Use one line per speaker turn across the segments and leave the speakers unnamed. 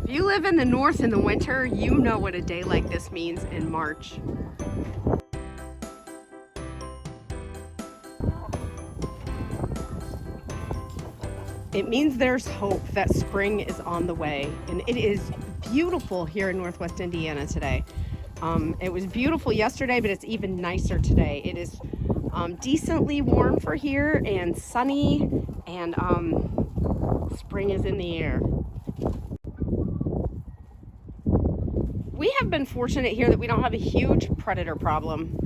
If you live in the north in the winter, you know what a day like this means in March. It means there's hope that spring is on the way, and it is beautiful here in Northwest Indiana today. It was beautiful yesterday, but it's even nicer today. It is decently warm for here and sunny, and spring is in the air. We have been fortunate here that we don't have a huge predator problem.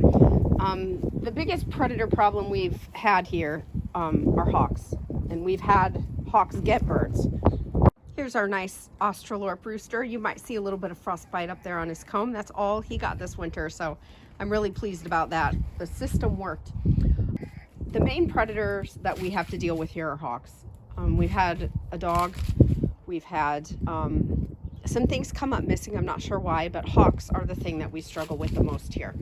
The biggest predator problem we've had here are hawks, and we've had hawks get birds. Here's our nice Australorp rooster. You might see a little bit of frostbite up there on his comb. That's all he got this winter, so I'm really pleased about that. The system worked. The main predators that we have to deal with here are hawks. We've had a dog. We've had some things come up missing. I'm not sure why, but hawks are the thing that we struggle with the most here.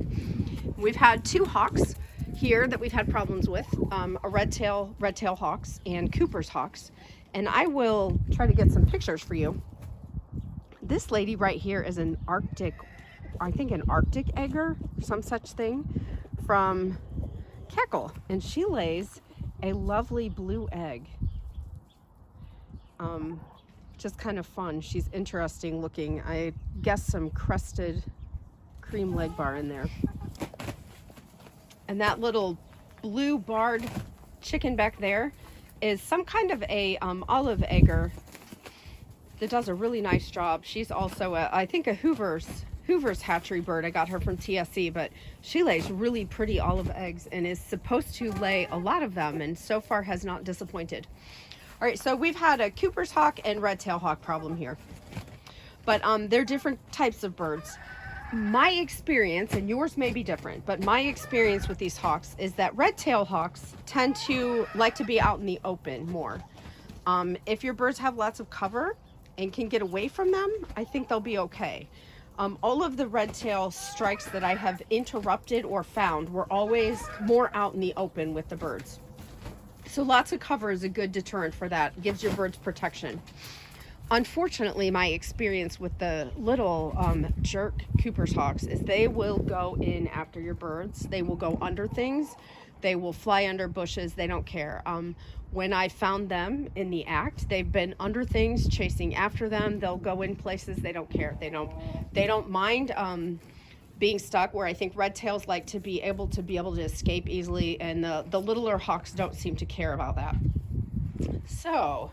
We've had 2 hawks here that we've had problems with, a red-tail hawks and Cooper's hawks. And I will try to get some pictures for you. This lady right here is an Arctic egger, some such thing, from Keckle, and she lays a lovely blue egg. Just kind of fun. She's interesting looking. I guess some crested cream leg bar in there. And that little blue barred chicken back there is some kind of a olive egger that does a really nice job. She's also I think a Hoover's hatchery bird. I got her from TSE, but she lays really pretty olive eggs and is supposed to lay a lot of them, and so far has not disappointed. All right, so we've had a Cooper's hawk and red-tail hawk problem here, but they're different types of birds. My experience, and yours may be different, but my experience with these hawks is that red-tail hawks tend to like to be out in the open more. If your birds have lots of cover and can get away from them, I think they'll be okay. All of the red-tail strikes that I have interrupted or found were always more out in the open with the birds. So lots of cover is a good deterrent for that. It gives your birds protection. Unfortunately, my experience with the little jerk Cooper's hawks is they will go in after your birds. They will go under things. They will fly under bushes. They don't care. When I found them in the act, they've been under things, chasing after them. They'll go in places. They don't care. They don't mind being stuck, where I think red tails like to be able to escape easily, and the littler hawks don't seem to care about that. So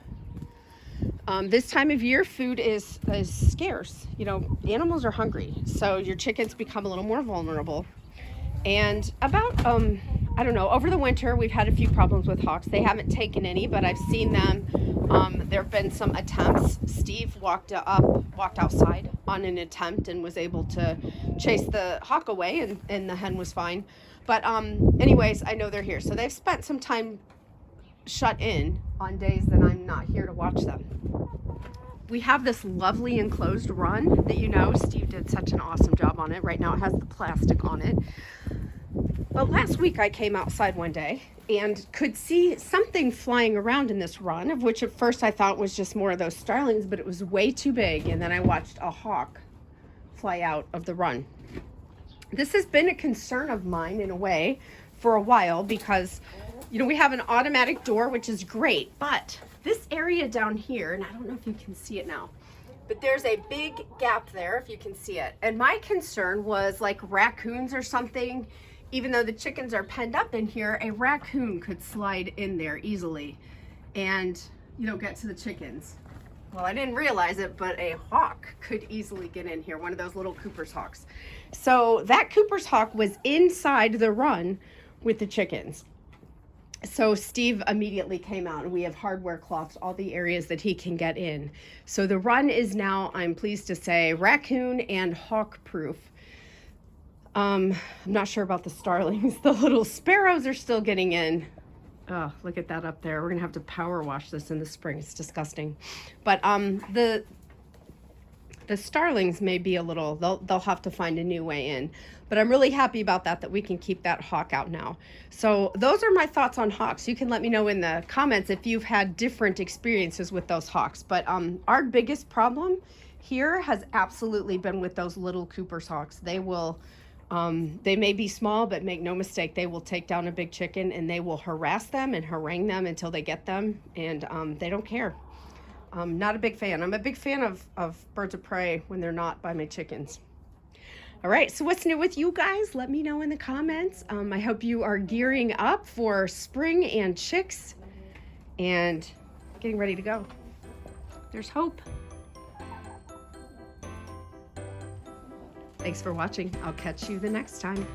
this time of year, food is scarce. You know, animals are hungry, so your chickens become a little more vulnerable. And about I don't know, over the winter we've had a few problems with hawks. They haven't taken any, but I've seen them. There have been some attempts. Steve walked outside on an attempt and was able to chase the hawk away, and the hen was fine. But anyways, I know they're here. So they've spent some time shut in on days that I'm not here to watch them. We have this lovely enclosed run that, you know, Steve did such an awesome job on it. Right now it has the plastic on it. But last week I came outside one day and could see something flying around in this run, of which at first I thought was just more of those starlings, but it was way too big. And then I watched a hawk fly out of the run. This has been a concern of mine in a way for a while because, you know, we have an automatic door, which is great, but this area down here, and I don't know if you can see it now, but there's a big gap there, if you can see it. And my concern was like raccoons or something. Even though the chickens are penned up in here, a raccoon could slide in there easily and, you know, get to the chickens. Well, I didn't realize it, but a hawk could easily get in here, one of those little Cooper's hawks. So that Cooper's hawk was inside the run with the chickens. So Steve immediately came out, and we have hardware cloths all the areas that he can get in. So the run is now, I'm pleased to say, raccoon and hawk proof. I'm not sure about the starlings. The little sparrows are still getting in. Oh, look at that up there. We're gonna have to power wash this in the spring. It's disgusting. But the The starlings may be a little, they'll have to find a new way in. But I'm really happy about that we can keep that hawk out now. So those are my thoughts on hawks. You can let me know in the comments if you've had different experiences with those hawks. But our biggest problem here has absolutely been with those little Cooper's hawks. They will, they may be small, but make no mistake, they will take down a big chicken and they will harass them and harangue them until they get them, and they don't care. I'm not a big fan. I'm a big fan of birds of prey when they're not by my chickens. All right, so what's new with you guys? Let me know in the comments. I hope you are gearing up for spring and chicks and getting ready to go. There's hope. Thanks for watching. I'll catch you the next time.